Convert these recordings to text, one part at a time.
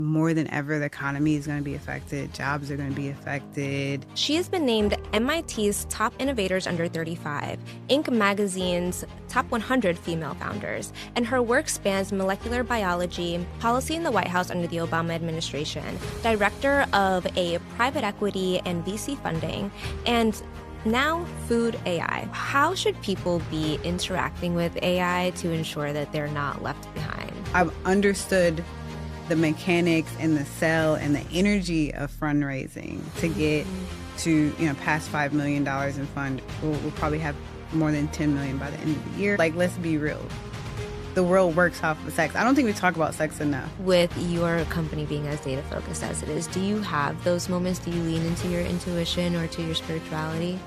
More than ever, the economy is going to be affected. Jobs are going to be affected. She has been named MIT's Top Innovators Under 35, Inc. magazine's Top 100 Female Founders, and her work spans molecular biology, policy in the White House under the Obama administration, director of a private equity and VC funding, and now food AI. How should people be interacting with AI to ensure that they're not left behind? I've understood the mechanics and the sell and the energy of fundraising to get to, past $5 million in fund. We'll probably have more than 10 million by the end of the year. Like, let's be real. The world works off of sex. I don't think we talk about sex enough. With your company being as data focused as it is, do you have those moments? Do you lean into your intuition or to your spirituality?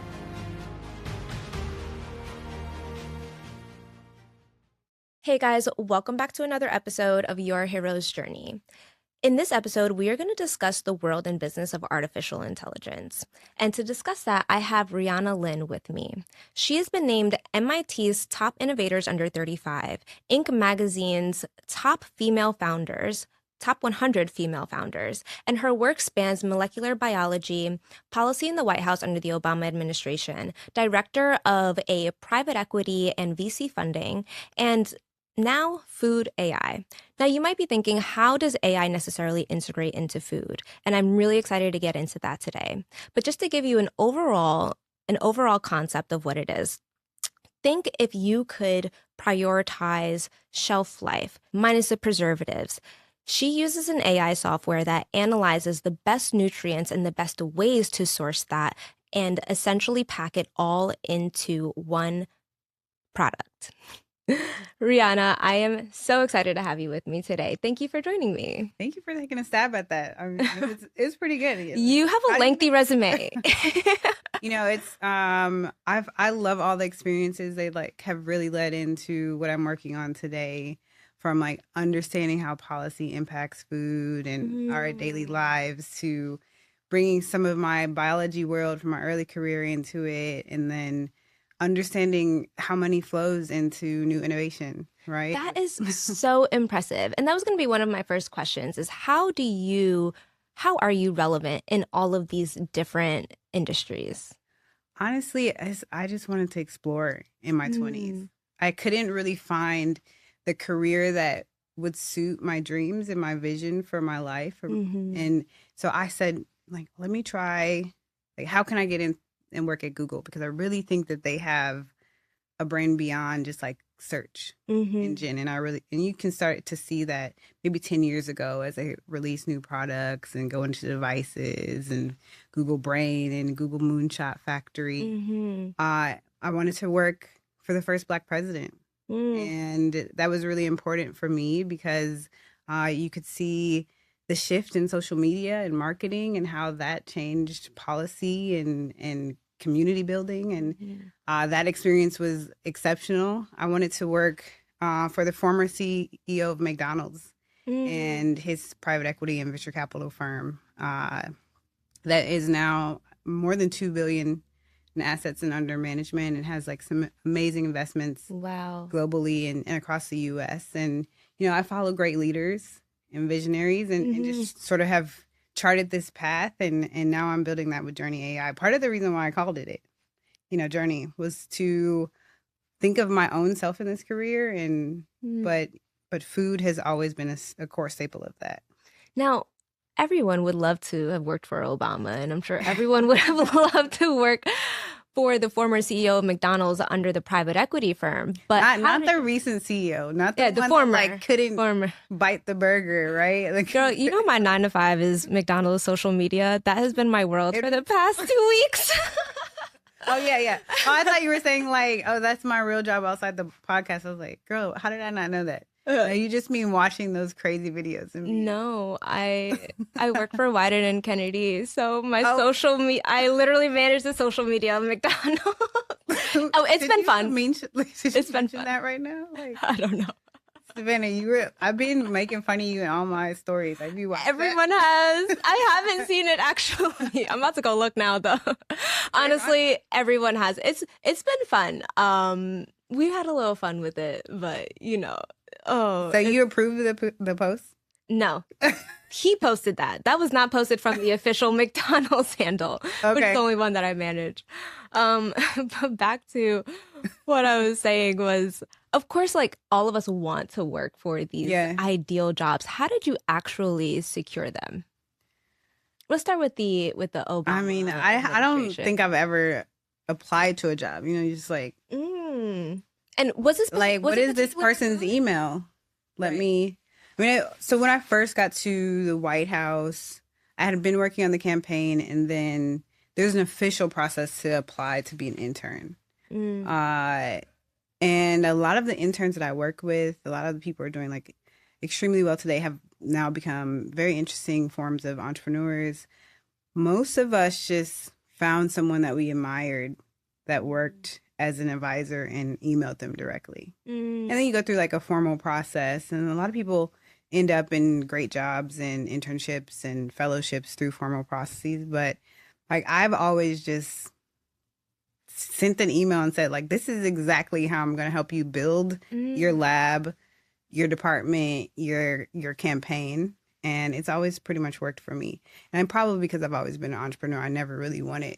Hey guys, welcome back to another episode of Your Hero's Journey. In this episode, we are going to discuss the world and business of artificial intelligence. And to discuss that, I have Riana Lynn with me. She has been named MIT's Top Innovators Under 35, Inc. magazine's Top Female Founders, Top 100 Female Founders, and her work spans molecular biology, policy in the White House under the Obama administration, director of a private equity and VC funding, and now food AI. Now you might be thinking, how does AI necessarily integrate into food? And I'm really excited to get into that today. But just to give you an overall concept of what it is, think if you could prioritize shelf life minus the preservatives. She uses an AI software that analyzes the best nutrients and the best ways to source that and essentially pack it all into one product. Riana, I am so excited to have you with me today. Thank you for joining me. Thank you for taking a stab at that. I mean, it's pretty good. You have a lengthy resume. It's I love all the experiences they have really led into what I'm working on today, from understanding how policy impacts food and our daily lives to bringing some of my biology world from my early career into it, and then understanding how money flows into new innovation, right? That is so impressive. And that was going to be one of my first questions is how are you relevant in all of these different industries? Honestly, I just wanted to explore in my 20s. I couldn't really find the career that would suit my dreams and my vision for my life. And so I said, let me try, how can I get in and work at Google, because I really think that they have a brain beyond just search engine. And you can start to see that maybe 10 years ago as they release new products and go into devices and Google Brain and Google Moonshot Factory. I wanted to work for the first Black president. And that was really important for me because you could see the shift in social media and marketing and how that changed policy and community building. And that experience was exceptional. I wanted to work for the former CEO of McDonald's and his private equity and venture capital firm that is now more than $2 billion in assets and under management, and has some amazing investments globally and across the U.S. And, I follow great leaders and visionaries and just sort of have charted this path, and now I'm building that with Journey AI. Part of the reason why I called it Journey was to think of my own self in this career, and but food has always been a core staple of that. Now, everyone would love to have worked for Obama, and I'm sure everyone would have loved to work for the former CEO of McDonald's under the private equity firm, but not the recent CEO, not the former that couldn't bite the burger, right? Girl, my 9 to 5 is McDonald's social media. That has been my world for the past 2 weeks. Oh yeah. Oh, I thought you were saying that's my real job outside the podcast. I was like, girl, how did I not know that? You just mean watching those crazy videos? No, I work for Wyden and Kennedy, so my social media, I literally manage the social media of McDonald's. It's been fun. It's been fun. That right now? I don't know. Savannah, I've been making fun of you in all my stories. Everyone has. I haven't seen it actually. I'm about to go look now though. Honestly, everyone has. It's been fun. We had a little fun with it, but So you approved the post? No. He posted that. That was not posted from the official McDonald's handle, which is the only one that I manage. But back to what I was saying was, of course, like all of us want to work for these ideal jobs. How did you actually secure them? Let's start with the Obama. I mean, I don't think I've ever applied to a job. You know, you're just like, and was this like, what is this person's email? So when I first got to the White House, I had been working on the campaign, and then there's an official process to apply to be an intern. And a lot of the interns that I work with, a lot of the people are doing like extremely well today, have now become very interesting forms of entrepreneurs. Most of us just found someone that we admired that worked as an advisor and emailed them directly. And then you go through like a formal process, and a lot of people end up in great jobs and internships and fellowships through formal processes. But like, I've always just sent an email and said, like, this is exactly how I'm going to help you build your lab, your department, your campaign. And it's always pretty much worked for me. And probably because I've always been an entrepreneur, I never really wanted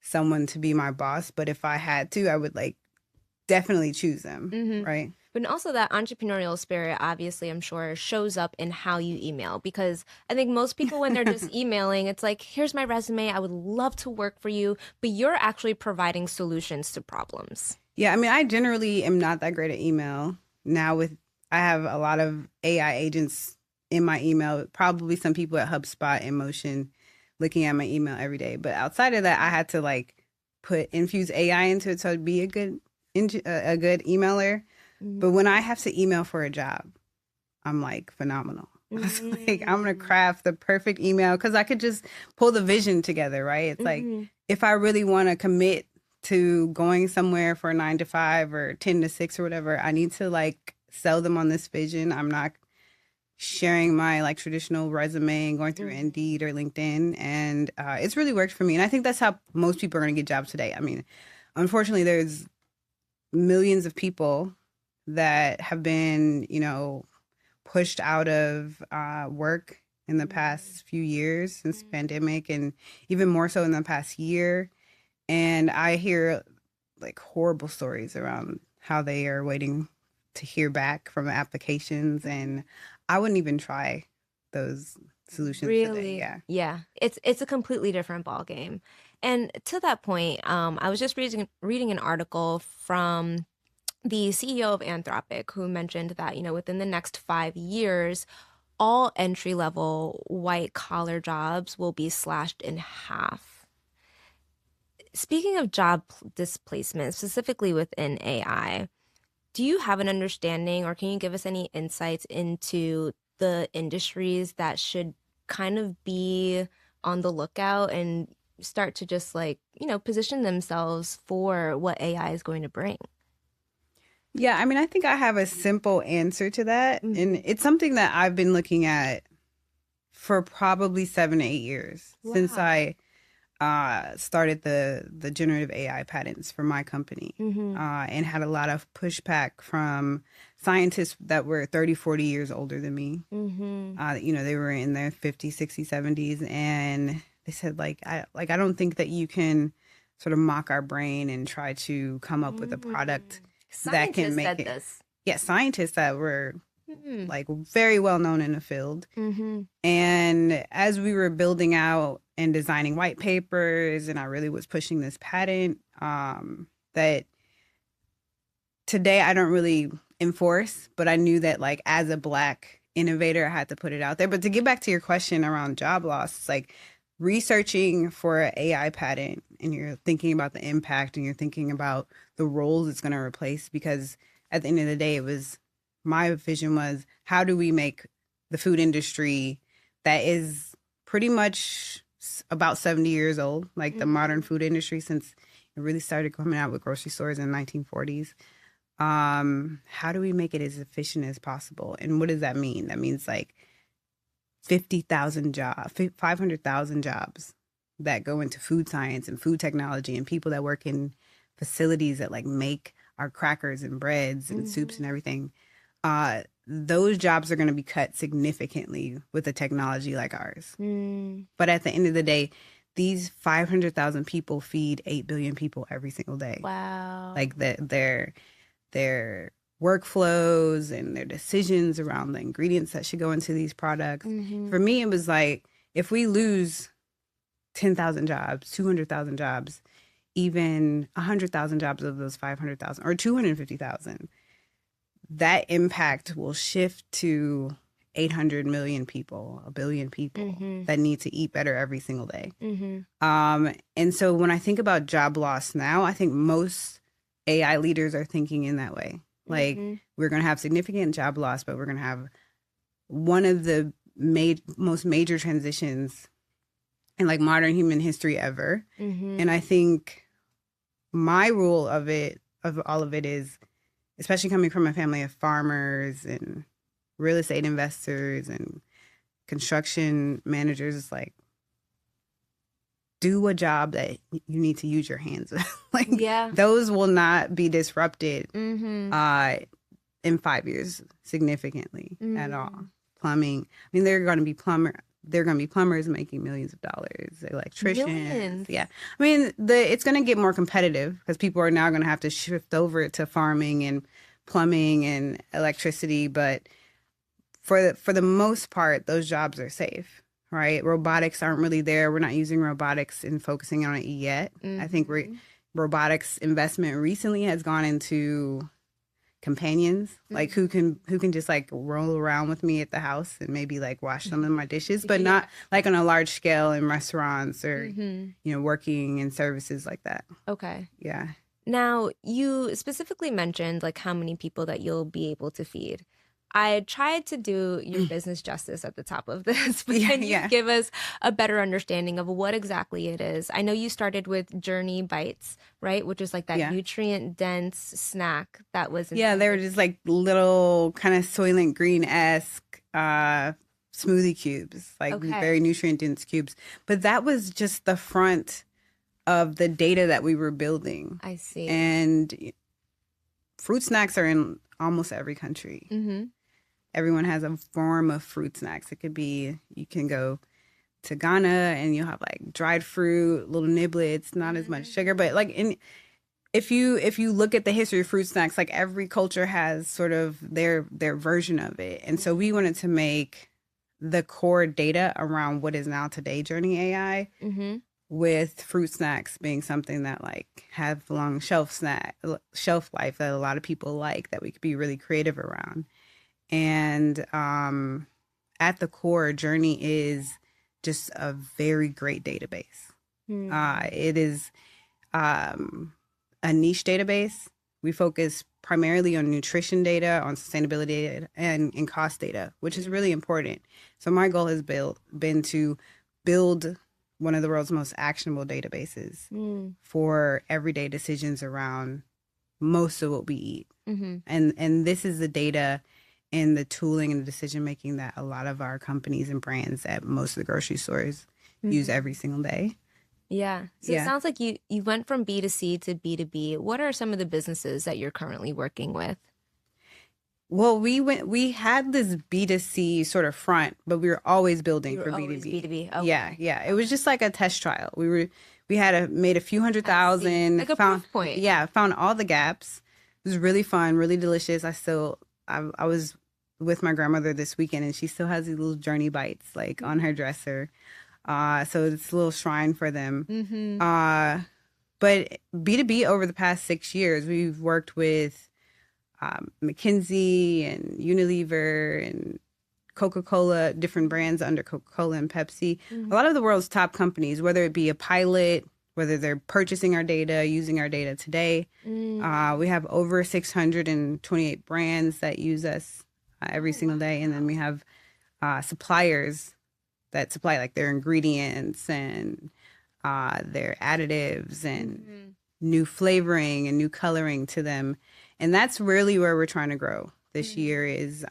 someone to be my boss. But if I had to, I would like definitely choose them, right? But also that entrepreneurial spirit, obviously, I'm sure, shows up in how you email. Because I think most people, when they're just emailing, it's like, here's my resume. I would love to work for you. But you're actually providing solutions to problems. Yeah, I mean, I generally am not that great at email. Now I have a lot of AI agents in my email, probably some people at HubSpot in motion looking at my email every day. But outside of that, I had to like infuse AI into it so it'd be a good emailer. But when I have to email for a job, I'm like phenomenal. It's like, I'm going to craft the perfect email because I could just pull the vision together, right? It's like, if I really want to commit to going somewhere for a 9 to 5 or 10 to 6 or whatever, I need to like sell them on this vision. I'm not sharing my like traditional resume and going through Indeed or LinkedIn. And it's really worked for me. And I think that's how most people are going to get jobs today. I mean, unfortunately, there's millions of people that have been, you know, pushed out of work in the past few years since the pandemic, and even more so in the past year. And I hear like horrible stories around how they are waiting to hear back from applications, and I wouldn't even try those solutions today. Yeah. It's a completely different ballgame. And to that point, I was just reading an article from the CEO of Anthropic, who mentioned that, you know, within the next 5 years, all entry-level white-collar jobs will be slashed in half. Speaking of job displacement, specifically within AI, do you have an understanding, or can you give us any insights into the industries that should kind of be on the lookout and start to just like, you know, position themselves for what AI is going to bring? Yeah, I mean, I think I have a simple answer to that. And it's something that I've been looking at for probably 7 to 8 years since I started the generative AI patents for my company, and had a lot of pushback from scientists that were 30, 40 years older than me. You know, they were in their 50s, 60s, 70s. And they said, like, I don't think that you can sort of mock our brain and try to come up with a product that can make it. This. Yeah, scientists that were like very well known in the field. And as we were building out and designing white papers, and I really was pushing this patent that today I don't really enforce, but I knew that like as a Black innovator, I had to put it out there. But to get back to your question around job loss, it's like researching for an AI patent, and you're thinking about the impact, and you're thinking about the roles it's going to replace, because at the end of the day, my vision was, how do we make the food industry that is pretty much about 70 years old, like the modern food industry, since it really started coming out with grocery stores in the 1940s. How do we make it as efficient as possible? And what does that mean? That means like 50,000 jobs, 500,000 jobs that go into food science and food technology, and people that work in facilities that like make our crackers and breads and soups and everything. those jobs are going to be cut significantly with a technology like ours. But at the end of the day, these 500,000 people feed 8 billion people every single day. Wow. Like their workflows and their decisions around the ingredients that should go into these products. For me, it was like, if we lose 10,000 jobs, 200,000 jobs, even 100,000 jobs of those 500,000 or 250,000, that impact will shift to 800 million people, a billion people that need to eat better every single day. And so when I think about job loss now, I think most AI leaders are thinking in that way. Like, we're going to have significant job loss, but we're going to have one of the most major transitions in like modern human history ever. And I think my rule of all of it is, especially coming from a family of farmers and real estate investors and construction managers, it's like, do a job that you need to use your hands with. Like, those will not be disrupted in 5 years significantly at all. Plumbing, I mean, they're going to be plumbers making millions of dollars, electricians. Millions. Yeah. I mean, it's going to get more competitive because people are now going to have to shift over to farming and plumbing and electricity. But for the most part, those jobs are safe, right? Robotics aren't really there. We're not using robotics and focusing on it yet. I think robotics investment recently has gone into companions, like who can just like roll around with me at the house and maybe like wash some of my dishes, but not like on a large scale in restaurants or working in services like that. Okay. Yeah. Now, you specifically mentioned like how many people that you'll be able to feed. I tried to do your business justice at the top of this, but can you give us a better understanding of what exactly it is? I know you started with Journey Bites, right? Which is like that nutrient-dense snack that was... Yeah, they were just like little kind of Soylent Green-esque smoothie cubes, like very nutrient-dense cubes. But that was just the front of the data that we were building. I see. And fruit snacks are in almost every country. Everyone has a form of fruit snacks. It could be, you can go to Ghana and you'll have like dried fruit, little niblets, not as much sugar, but like if you look at the history of fruit snacks, like every culture has sort of their version of it. And so we wanted to make the core data around what is now today Journey AI, with fruit snacks being something that like have long shelf life that a lot of people like, that we could be really creative around. And at the core, Journey is just a very great database. It is a niche database. We focus primarily on nutrition data, on sustainability data, and cost data, which is really important. So my goal has been to build one of the world's most actionable databases for everyday decisions around most of what we eat. And this is the data and the tooling and the decision making that a lot of our companies and brands at most of the grocery stores use every single day. Yeah. So it sounds like you went from B2C to B2B. What are some of the businesses that you're currently working with? Well, we had this B2C sort of front, but we were always building for always B2B. B2B. Okay. Yeah. It was just like a test trial. We had made a few 100,000. Like a proof point. Yeah, found all the gaps. It was really fun, really delicious. I was with my grandmother this weekend, and she still has these little Journey Bites like on her dresser. So it's a little shrine for them. But B2B over the past 6 years, we've worked with McKinsey and Unilever and Coca-Cola, different brands under Coca-Cola and Pepsi. A lot of the world's top companies, whether it be a pilot, whether they're purchasing our data, using our data today. We have over 628 brands that use us every single day. And then we have suppliers that supply like their ingredients and their additives and new flavoring and new coloring to them. And that's really where we're trying to grow this year is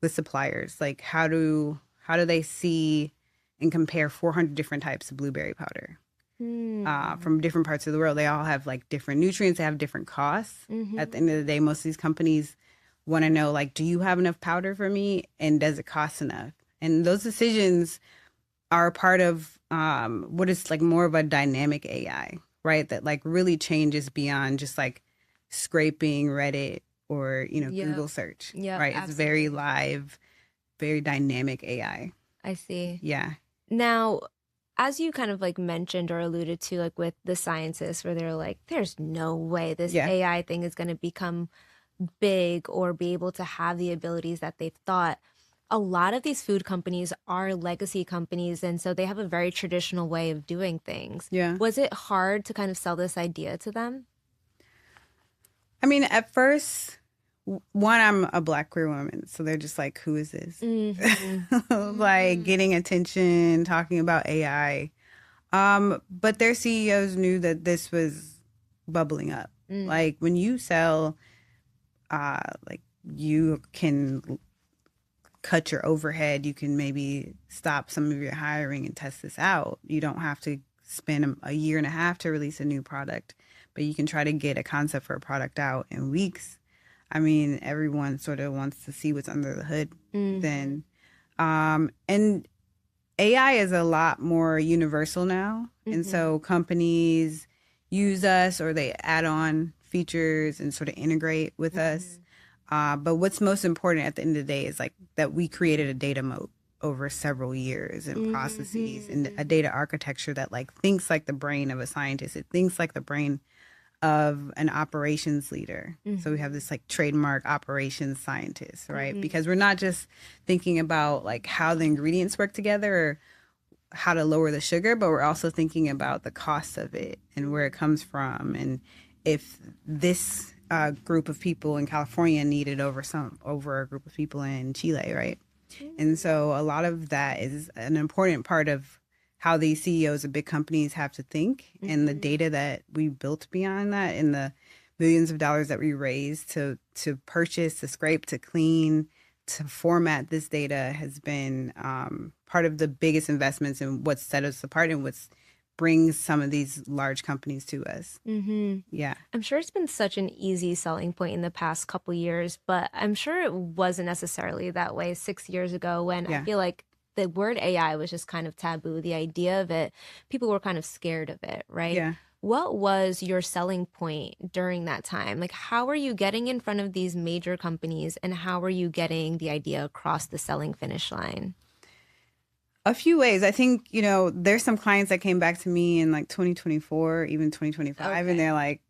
with suppliers. Like how do they see and compare 400 different types of blueberry powder from different parts of the world? They all have like different nutrients. They have different costs. At the end of the day, most of these companies want to know, like, do you have enough powder for me? And does it cost enough? And those decisions are part of what is like more of a dynamic AI, right? That like really changes beyond just like scraping Reddit or, Google search, Yep, right? It's very absolutely. live, very dynamic AI. I see. Yeah. Now, as you kind of like mentioned or alluded to, like with the scientists, where they're like, there's no way this Yeah. AI thing is going to become big or be able to have the abilities that they've thought. A lot of these food companies are legacy companies, and so they have a very traditional way of doing things. Yeah. Was it hard to kind of sell this idea to them? I mean, at first, one, I'm a Black queer woman, so they're just like, who is this? Like getting attention, talking about AI. But their CEOs knew that this was bubbling up. Like when you sell, like you can cut your overhead, you can maybe stop some of your hiring and test this out. You don't have to spend a year and a half to release a new product, but you can try to get a concept for a product out in weeks. I mean, everyone sort of wants to see what's under the hood then. And AI is a lot more universal now. And so companies use us or they add on features and sort of integrate with us. But what's most important at the end of the day is like that we created a data moat over several years and processes and a data architecture that like thinks like the brain of a scientist. It thinks like the brain of an operations leader. So we have this like trademark operations scientist, right? Because we're not just thinking about like how the ingredients work together or how to lower the sugar, but we're also thinking about the cost of it and where it comes from. And if this group of people in California needed over a group of people in Chile, right? And so a lot of that is an important part of how these CEOs of big companies have to think and the data that we built beyond that and the millions of dollars that we raised to purchase, to scrape, to clean, to format this data has been part of the biggest investments in what's set us apart and what's brings some of these large companies to us. Yeah. I'm sure it's been such an easy selling point in the past couple years, but I'm sure it wasn't necessarily that way 6 years ago when I feel like the word AI was just kind of taboo. The idea of it, people were kind of scared of it, right? Yeah. What was your selling point during that time? Like, how are you getting in front of these major companies and how are you getting the idea across the selling finish line? A few ways. I think, there's some clients that came back to me in like 2024, even 2025, and they're like,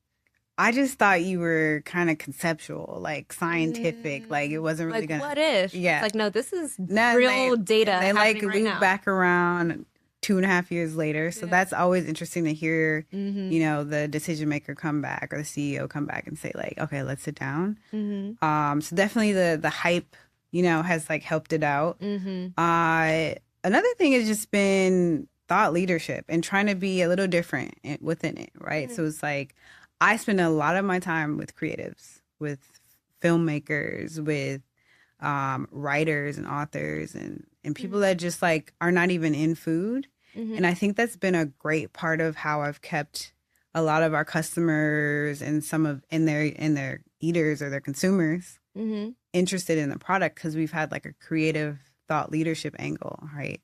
I just thought you were kind of conceptual, like scientific, like it wasn't really Like, gonna. what if? Yeah. It's like, no, this is real data. They like right loop now. back around 2.5 years later. So that's always interesting to hear, the decision maker come back or the CEO come back and say like, okay, let's sit down. So definitely the hype, has like helped it out. Another thing has just been thought leadership and trying to be a little different within it, right? So it's like I spend a lot of my time with creatives, with filmmakers, with writers and authors and people that just like are not even in food. And I think that's been a great part of how I've kept a lot of our customers and some of in their eaters or their consumers interested in the product because we've had like a creative thought leadership angle, right?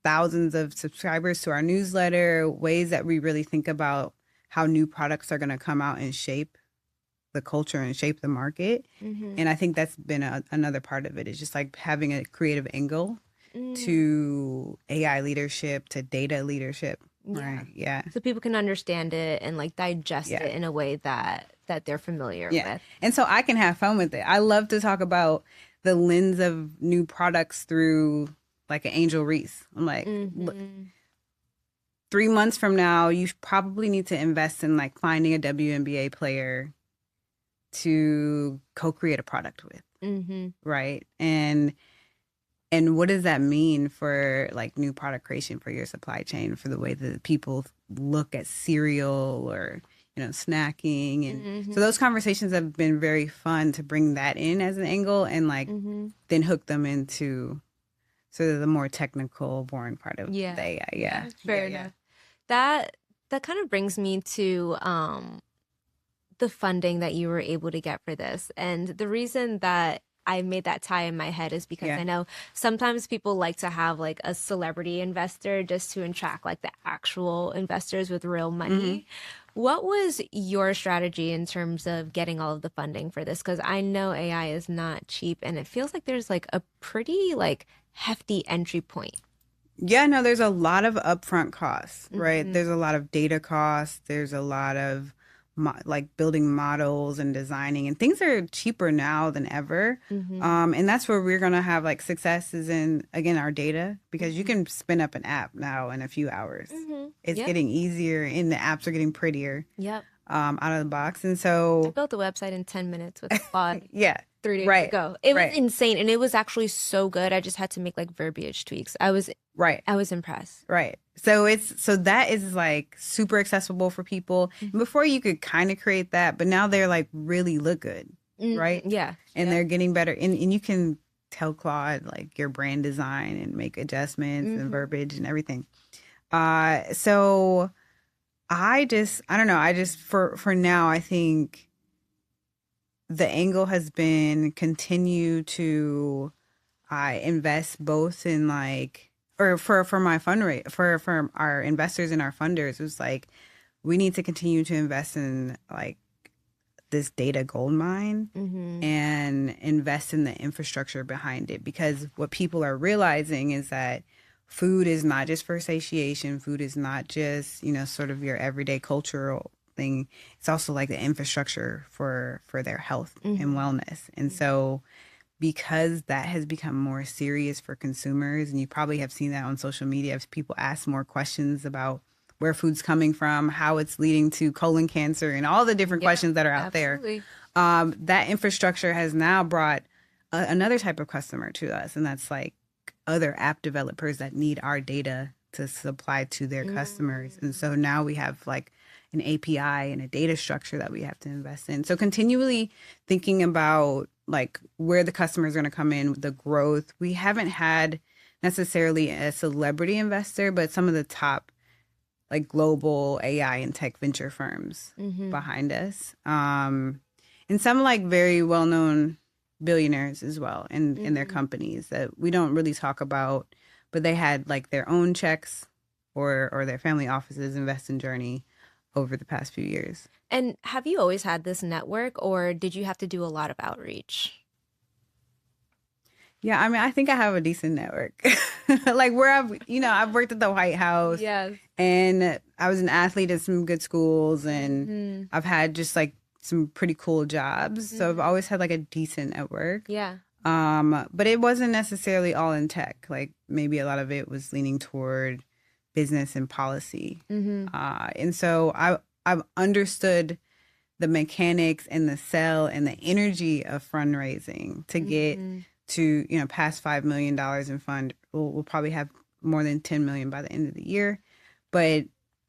Thousands of subscribers to our newsletter, ways that we really think about how new products are going to come out and shape the culture and shape the market. And I think that's been another part of it is just like having a creative angle to AI leadership, to data leadership. Right. Yeah. So people can understand it and like digest it in a way that they're familiar with. And so I can have fun with it. I love to talk about the lens of new products through like an Angel Reese. I'm like, look, 3 months from now, you probably need to invest in like finding a WNBA player to co-create a product with, right? And what does that mean for like new product creation for your supply chain, for the way that people look at cereal or snacking? And so those conversations have been very fun to bring that in as an angle and like then hook them into sort of the more technical, boring part of the AI. Fair enough. That kind of brings me to the funding that you were able to get for this. And the reason that I made that tie in my head is because I know sometimes people like to have like a celebrity investor just to attract like the actual investors with real money. What was your strategy in terms of getting all of the funding for this? Because I know AI is not cheap and it feels like there's like a pretty like hefty entry point. Yeah, no, there's a lot of upfront costs, right? There's a lot of data costs. There's a lot of like building models and designing, and things are cheaper now than ever. And that's where we're going to have like successes in, again, our data, because you can spin up an app now in a few hours. It's getting easier, and the apps are getting prettier. Out of the box. And I so built a website in 10 minutes with Claude. 3 days right, ago. It was right, insane, and it was actually so good. I just had to make like verbiage tweaks. I was right, impressed. right. So that is like super accessible for people. And before you could kind of create that, but now they're like really look good, right? Yeah. And they're getting better. And you can tell Claude like your brand design and make adjustments and verbiage and everything. So I don't know. For now, I think the angle has been continue to invest both in like, or for my fundraise for our investors and our funders, it was like we need to continue to invest in like this data gold mine and invest in the infrastructure behind it, because what people are realizing is that food is not just for satiation. Food is not just, sort of your everyday cultural thing. It's also like the infrastructure for their health and wellness. And so because that has become more serious for consumers, and you probably have seen that on social media, as people ask more questions about where food's coming from, how it's leading to colon cancer, and all the different questions that are out there. That infrastructure has now brought another type of customer to us, and that's like other app developers that need our data to supply to their customers. And so now we have like an API and a data structure that we have to invest in. So continually thinking about like where the customers are going to come in, the growth. We haven't had necessarily a celebrity investor, but some of the top like global AI and tech venture firms behind us. And some like very well-known billionaires as well in their companies that we don't really talk about, but they had like their own checks or their family offices invest in Journey over the past few years. And have you always had this network, or did you have to do a lot of outreach? Yeah, I mean, I think I have a decent network. Like where I've worked at the White House. And I was an athlete at some good schools, and I've had just like some pretty cool jobs. So I've always had like a decent network. But it wasn't necessarily all in tech. Like maybe a lot of it was leaning toward business and policy. And so I've understood the mechanics and the sell and the energy of fundraising to get to, past $5 million in fund. We'll probably have more than 10 million by the end of the year. But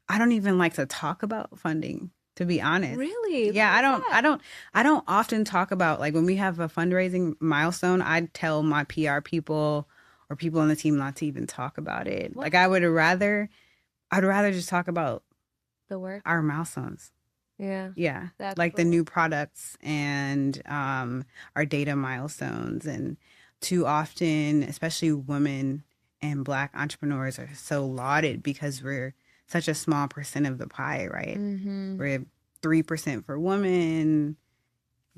I don't even like to talk about funding, to be honest. Really? Yeah, I don't often talk about, like when we have a fundraising milestone, I'd tell my PR people or people on the team not to even talk about it. What? Like I'd rather just talk about the work, our milestones. Yeah. Like cool. The new products and our data milestones. And too often, especially women and Black entrepreneurs are so lauded because we're such a small percent of the pie, right? We're 3% for women,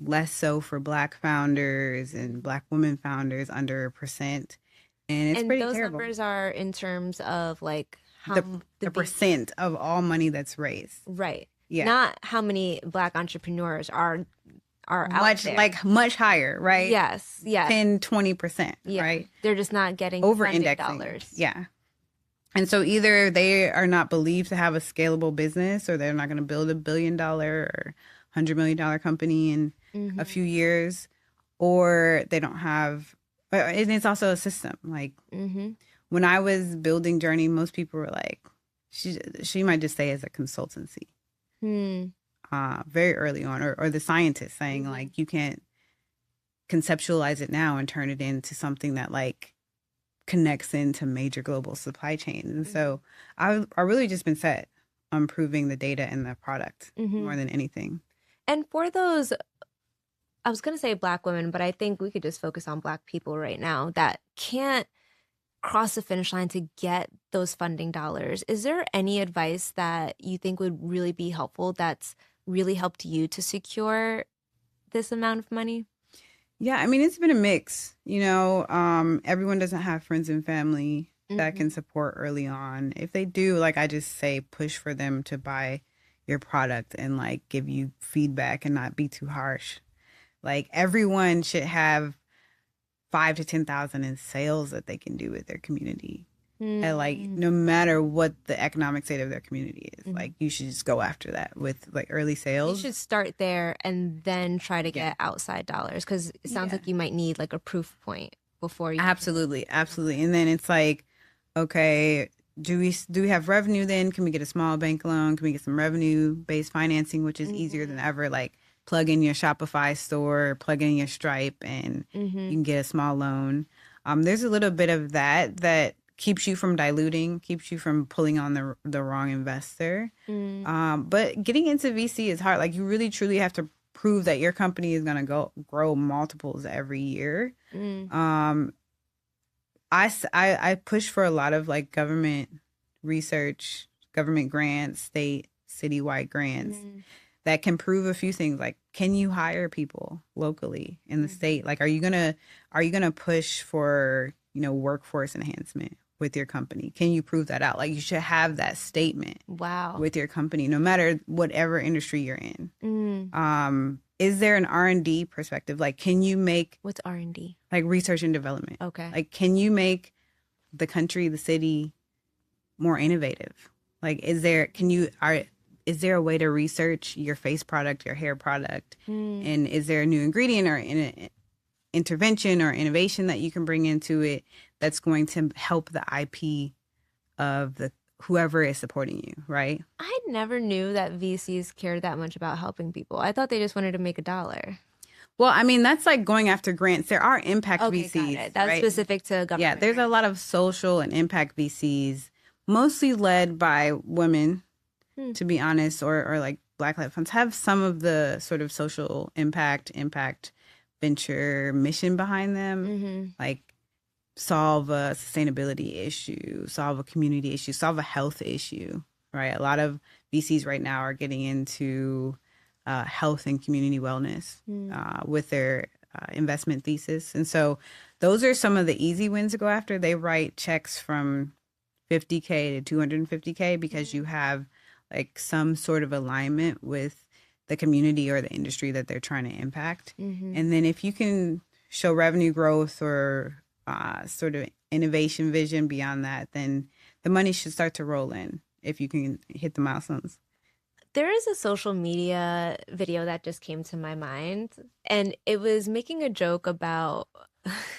less so for Black founders, and Black women founders under 1%. And it's pretty those terrible. Numbers are in terms of like how the percent of all money that's raised. Right. Yeah. Not how many Black entrepreneurs are out there. Like much higher, right? Yes. 10, 20%, right? They're just not getting over indexing dollars. Yeah. And so either they are not believed to have a scalable business, or they're not going to build $1 billion or $100 million company in a few years, or they don't have, and it's also a system. Like when I was building Journey, most people were like, she might just say as a consultancy. Very early on, or the scientists saying like you can't conceptualize it now and turn it into something that like connects into major global supply chains. And so I really just been set on improving the data and the product more than anything. And for those, I was going to say Black women, but I think we could just focus on Black people right now that can't cross the finish line to get those funding dollars. Is there any advice that you think would really be helpful that's really helped you to secure this amount of money? Yeah, I mean, it's been a mix. Everyone doesn't have friends and family that can support early on. If they do, like I just say, push for them to buy your product and like give you feedback and not be too harsh. Like everyone should have 5 to 10,000 in sales that they can do with their community. And like no matter what the economic state of their community is, like you should just go after that with like early sales. You should start there and then try to get outside dollars, because it sounds like you might need like a proof point before you. Absolutely. And then it's like, okay, do we have revenue then? Can we get a small bank loan? Can we get some revenue-based financing, which is easier than ever? Like plug in your Shopify store, plug in your Stripe, and you can get a small loan. There's a little bit of that keeps you from diluting, keeps you from pulling on the wrong investor. But getting into VC is hard. Like you really truly have to prove that your company is going to grow multiples every year. I push for a lot of like government research, government grants, citywide grants that can prove a few things. Like, can you hire people locally in the state? Like, are you gonna push for, workforce enhancement with your company? Can you prove that out? Like, you should have that statement with your company, no matter whatever industry you're in. Is there an R&D perspective? Like, can you make... What's R&D? Like research and development. Okay. Like, can you make the country, the city more innovative? Like, is there a way to research your face product, your hair product? And is there a new ingredient or intervention or innovation that you can bring into it that's going to help the IP of whoever is supporting you, right? I never knew that VCs cared that much about helping people. I thought they just wanted to make a dollar. Well, I mean, that's like going after grants. There are impact VCs. Got it. That's right? Specific to government. Yeah, there's a lot of social and impact VCs, mostly led by women, to be honest, or like Black-led funds have some of the sort of social impact venture mission behind them, like solve a sustainability issue, solve a community issue, solve a health issue, right? A lot of VCs right now are getting into health and community wellness with their investment thesis. And so those are some of the easy wins to go after. They write checks from $50K to $250K because you have like some sort of alignment with the community or the industry that they're trying to impact. And then if you can show revenue growth or sort of innovation vision beyond that, then the money should start to roll in if you can hit the milestones. There is a social media video that just came to my mind, and it was making a joke about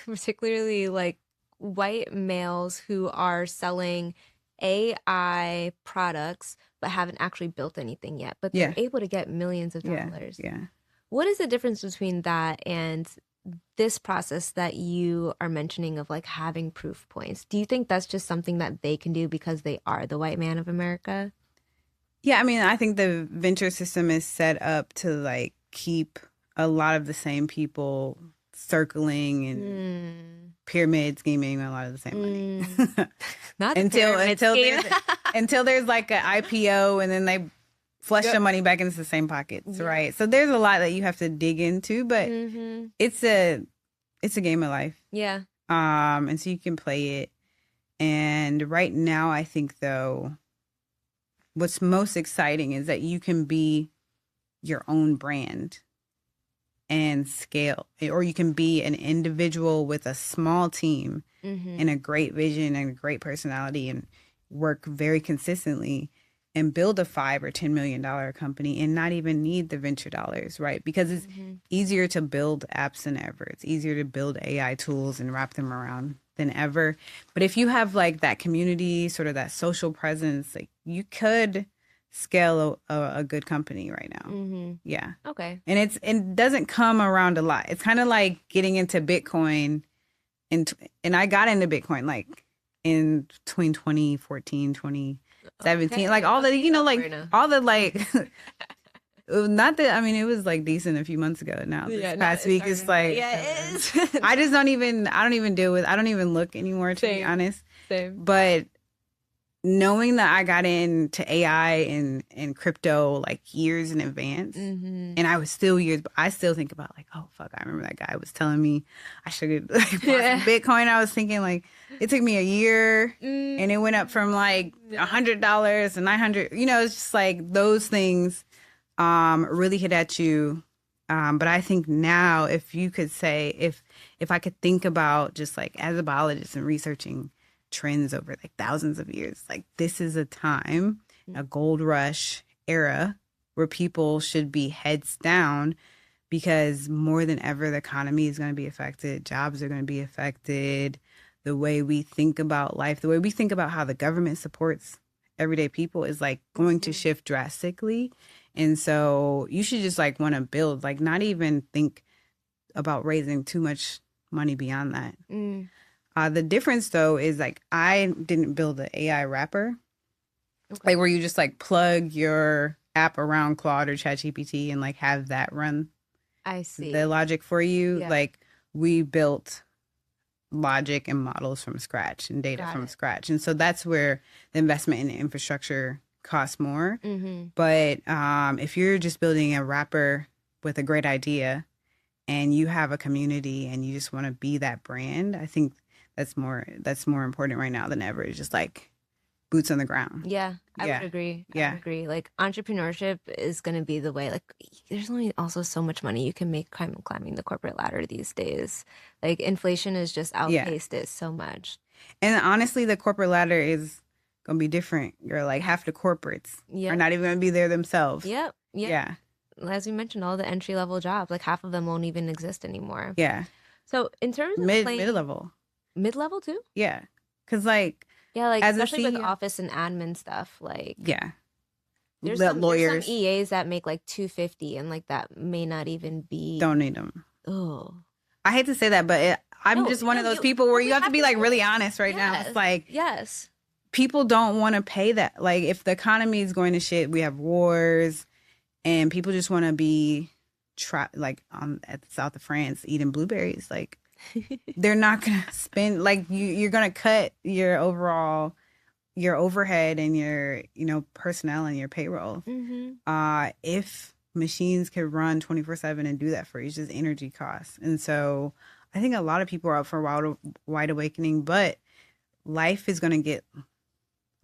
particularly like white males who are selling AI products but haven't actually built anything yet, but they're able to get millions of dollars. Yeah. What is the difference between that and this process that you are mentioning of like having proof points? Do you think that's just something that they can do because they are the white man of America? Yeah, I mean, I think the venture system is set up to like keep a lot of the same people circling and pyramid scheming a lot of the same money. Not until there's like an IPO and then they flush the money back into the same pockets, right? So there's a lot that you have to dig into, but it's a game of life. Yeah. And so you can play it. And right now, I think though, what's most exciting is that you can be your own brand and scale, or you can be an individual with a small team and a great vision and a great personality and work very consistently and build a $5 or $10 million company and not even need the venture dollars, right? Because it's easier to build apps than ever. It's easier to build AI tools and wrap them around than ever. But if you have like that community, sort of that social presence, like you could scale a good company right now. Yeah. Okay. And it doesn't come around a lot. It's kind of like getting into Bitcoin. And I got into Bitcoin like in between 2014, 2017, like all the, like all the like Not that, I mean, it was like decent a few months ago. Now this Yeah, not past week, it's like, yeah, it is. I don't even deal with, I don't even look anymore, to be Same. honest. Same. But knowing that I got into AI and crypto like years in advance, and I was still years, but I still think about like, oh fuck, I remember that guy was telling me I should like bought some Bitcoin. I was thinking like it took me a year, and it went up from like $100 to 900. You know, it's just like those things really hit at you. But I think now, if you could say, if I could think about just like as a biologist and researching trends over like thousands of years, like this is a time, a gold rush era, where people should be heads down, because more than ever the economy is going to be affected, jobs are going to be affected, the way we think about life, the way we think about how the government supports everyday people is like going to shift drastically. And so you should just like want to build, like not even think about raising too much money beyond that. The difference though is like I didn't build an AI wrapper, like where you just like plug your app around Claude or ChatGPT and like have that run I see. the logic for you. Yeah. Like we built logic and models from scratch and data from scratch. And so that's where the investment in infrastructure costs more. But if you're just building a wrapper with a great idea and you have a community and you just want to be that brand, I think that's more important right now than ever. It's just like boots on the ground. Yeah, I would agree. I would agree. Like entrepreneurship is going to be the way. Like there's only also so much money you can make climbing the corporate ladder these days. Like inflation has just outpaced it so much. And honestly, the corporate ladder is going to be different. You're like half the corporates are not even going to be there themselves. Yep. Yeah. As we mentioned, all the entry level jobs, like half of them won't even exist anymore. Yeah. So in terms of mid level too? Yeah. Because like, like especially with office and admin stuff, like there's some EAs that make like 250 and like that may not even be. Don't need them. Oh, I hate to say that, but I'm just one of those people where you have to be like really honest right now. It's like people don't want to pay that. Like if the economy is going to shit, we have wars, and people just want to be like at the south of France eating blueberries. Like they're not gonna spend, like you're gonna cut your overall overhead and your personnel and your payroll. If machines could run 24/7 and do that for you, it's just energy costs. And so I think a lot of people are up for a wide awakening, but life is gonna get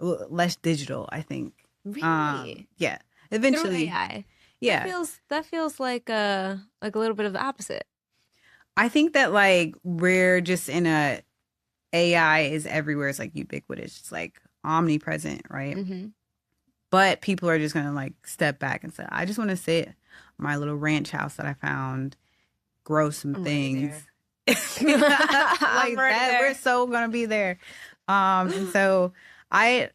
less digital, I think. Really? Yeah. Eventually. Through AI. Yeah. That feels like a little bit of the opposite. I think that like we're just in a AI is everywhere. It's like ubiquitous. It's like omnipresent, right? But people are just gonna like step back and say, I just want to sit my little ranch house that I found, grow some things. Like that. We're so gonna be there. And so I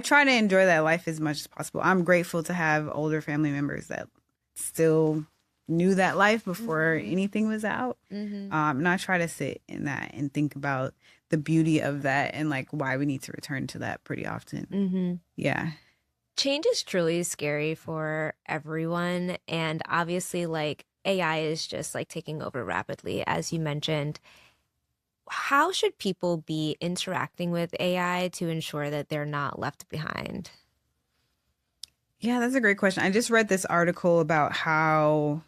try to enjoy that life as much as possible. I'm grateful to have older family members that still knew that life before anything was out. And I try to sit in that and think about the beauty of that and like why we need to return to that pretty often. Yeah. Change is truly scary for everyone. And obviously like AI is just like taking over rapidly, as you mentioned. How should people be interacting with AI to ensure that they're not left behind? Yeah, that's a great question. I just read this article about how,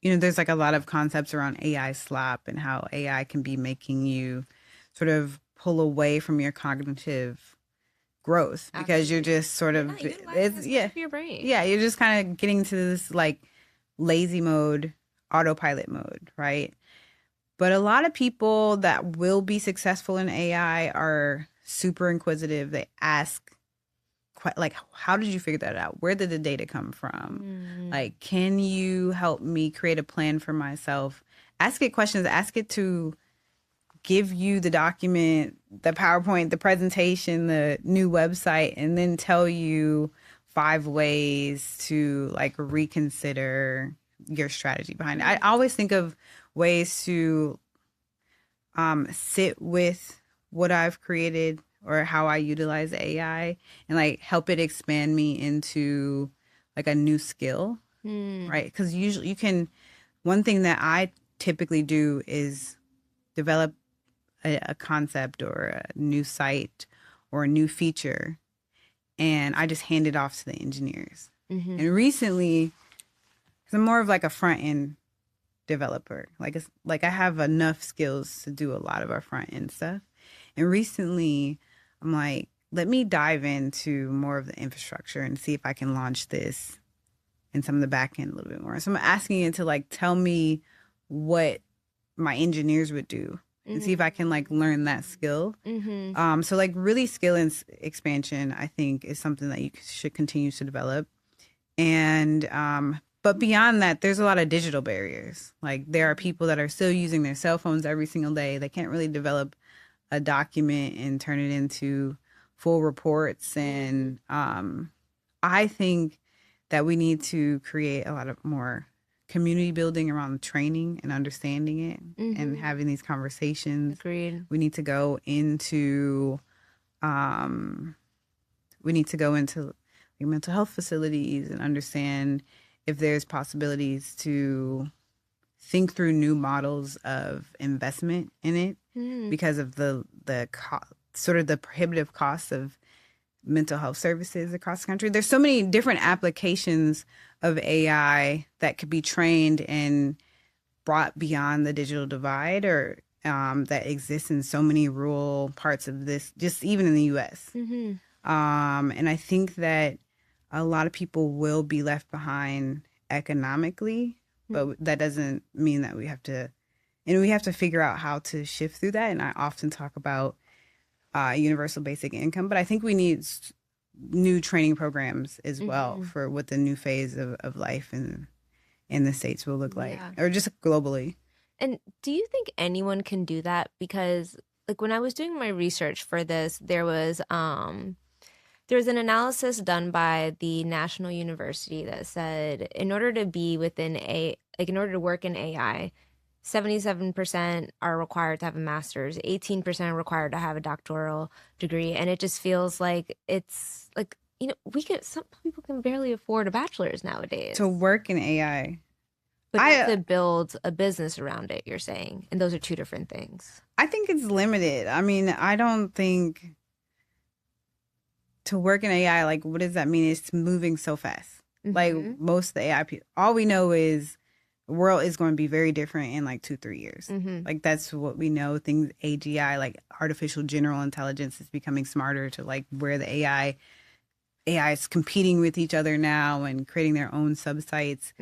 there's like a lot of concepts around AI slop and how AI can be making you sort of pull away from your cognitive growth because you're just sort of, your brain. Yeah, you're just kind of getting to this like lazy mode, autopilot mode, right? But a lot of people that will be successful in AI are super inquisitive. They ask, like, how did you figure that out? Where did the data come from? Like, can you help me create a plan for myself? Ask it questions. Ask it to give you the document, the PowerPoint, the presentation, the new website, and then tell you 5 ways to like reconsider your strategy behind it. I always think of ways to sit with what I've created or how I utilize AI and like help it expand me into like a new skill. right? Because usually one thing that I typically do is develop a concept or a new site or a new feature, and I just hand it off to the engineers. And recently, because I'm more of like a front end developer, like I have enough skills to do a lot of our front end stuff. And recently, I'm like, let me dive into more of the infrastructure and see if I can launch this and some of the back end a little bit more. So I'm asking it to like tell me what my engineers would do and see if I can like learn that skill. So like really skill expansion, I think, is something that you should continue to develop. And but beyond that, there's a lot of digital barriers. Like there are people that are still using their cell phones every single day. They can't really develop a document and turn it into full reports. And I think that we need to create a lot of more community building around training and understanding it and having these conversations. Agreed. We need to go into like mental health facilities and understand if there's possibilities to think through new models of investment in it because of the sort of the prohibitive costs of mental health services across the country. There's so many different applications of AI that could be trained and brought beyond the digital divide or that exists in so many rural parts of this, just even in the U.S. And I think that a lot of people will be left behind economically, but that doesn't mean that we have to figure out how to shift through that. And I often talk about universal basic income, but I think we need new training programs as well for what the new phase of life in the States will look like, or just globally. And do you think anyone can do that? Because like when I was doing my research for this, there was an analysis done by the National University that said in order to work in AI, 77% are required to have a master's, 18% are required to have a doctoral degree. And it just feels like it's like, some people can barely afford a bachelor's nowadays. To work in AI. But to build a business around it, you're saying. And those are two different things. I think it's limited. I mean, I don't think to work in AI, like, what does that mean? It's moving so fast. Like most of the AI people, all we know is the world is going to be very different in like 2-3 years. Like that's what we know. Things AGI, like artificial general intelligence, is becoming smarter to like where the AI is competing with each other now and creating their own subsites.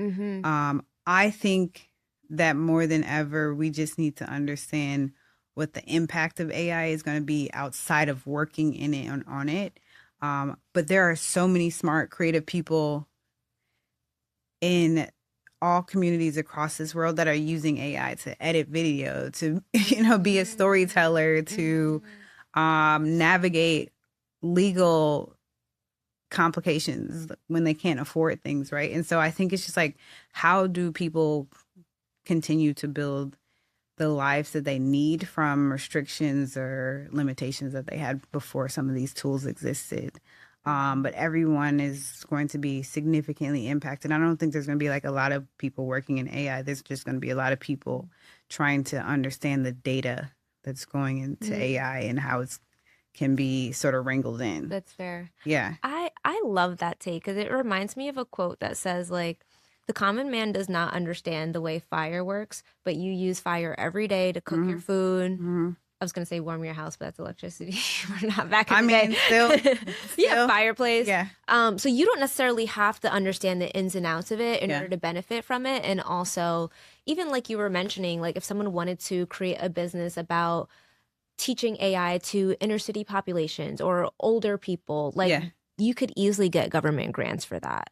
I think that more than ever, we just need to understand what the impact of AI is going to be outside of working in it on it. But there are so many smart, creative people in all communities across this world that are using AI to edit video, to be a storyteller, to navigate legal complications when they can't afford things, right? And so I think it's just like, how do people continue to build the lives that they need from restrictions or limitations that they had before some of these tools existed? But everyone is going to be significantly impacted. I don't think there's going to be like a lot of people working in AI. There's just going to be a lot of people trying to understand the data that's going into AI and how it's can be sort of wrangled in. That's fair. Yeah. I love that take because it reminds me of a quote that says like, the common man does not understand the way fire works, but you use fire every day to cook your food. I was going to say warm your house, but that's electricity. We're not back in the day. Still, yeah, fireplace. Yeah. So you don't necessarily have to understand the ins and outs of it in order to benefit from it. And also, even like you were mentioning, like if someone wanted to create a business about teaching AI to inner city populations or older people, like you could easily get government grants for that.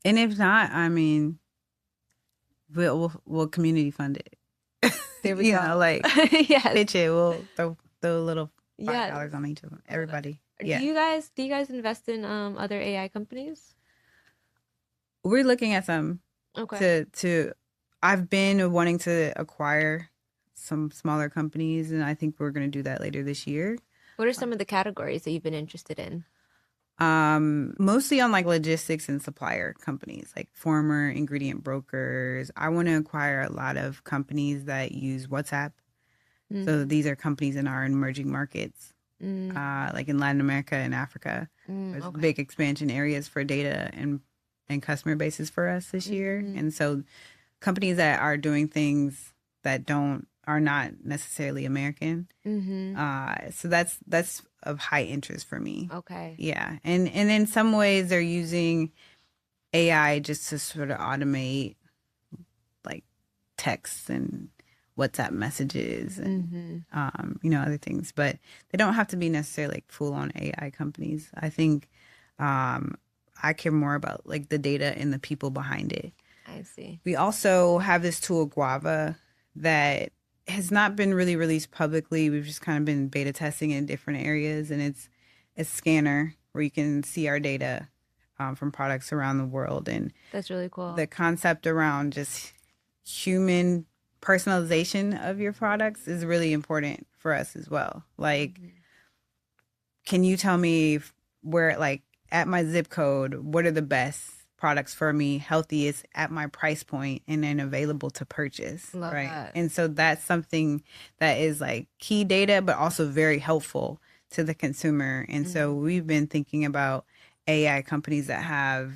And if not, I mean, we'll community fund it. There we go. Like pitch it. We'll throw a little $5 on each of them. Everybody. Yeah. Do you guys invest in other AI companies? We're looking at some. Okay. I've been wanting to acquire some smaller companies, and I think we're going to do that later this year. What are some of the categories that you've been interested in? Mostly on like logistics and supplier companies, like former ingredient brokers. I want to acquire a lot of companies that use WhatsApp. So Mm-hmm. these are companies in our emerging markets, like in Latin America and Africa. There's Okay. big expansion areas for data and customer bases for us this year. Mm-hmm. And so companies that are doing things that don't are not necessarily American. Mm-hmm. So that's of high interest for me. Okay. Yeah. And in some ways they're using AI just to sort of automate like texts and WhatsApp messages and Mm-hmm. other things. But they don't have to be necessarily like full on AI companies. I think I care more about like the data and the people behind it. I see. We also have this tool Guava that has not been really released publicly. We've just kind of been beta testing in different areas, and it's a scanner where you can see our data from products around the world. And That's really cool. the concept around just human personalization of your products is really important for us as well. Like, Mm-hmm. can you tell me where, like, at my zip code, what are the best products for me, healthiest at my price point, and then available to purchase, Love right? that. And so that's something that is like key data, but also very helpful to the consumer. And so Mm-hmm. we've been thinking about AI companies that have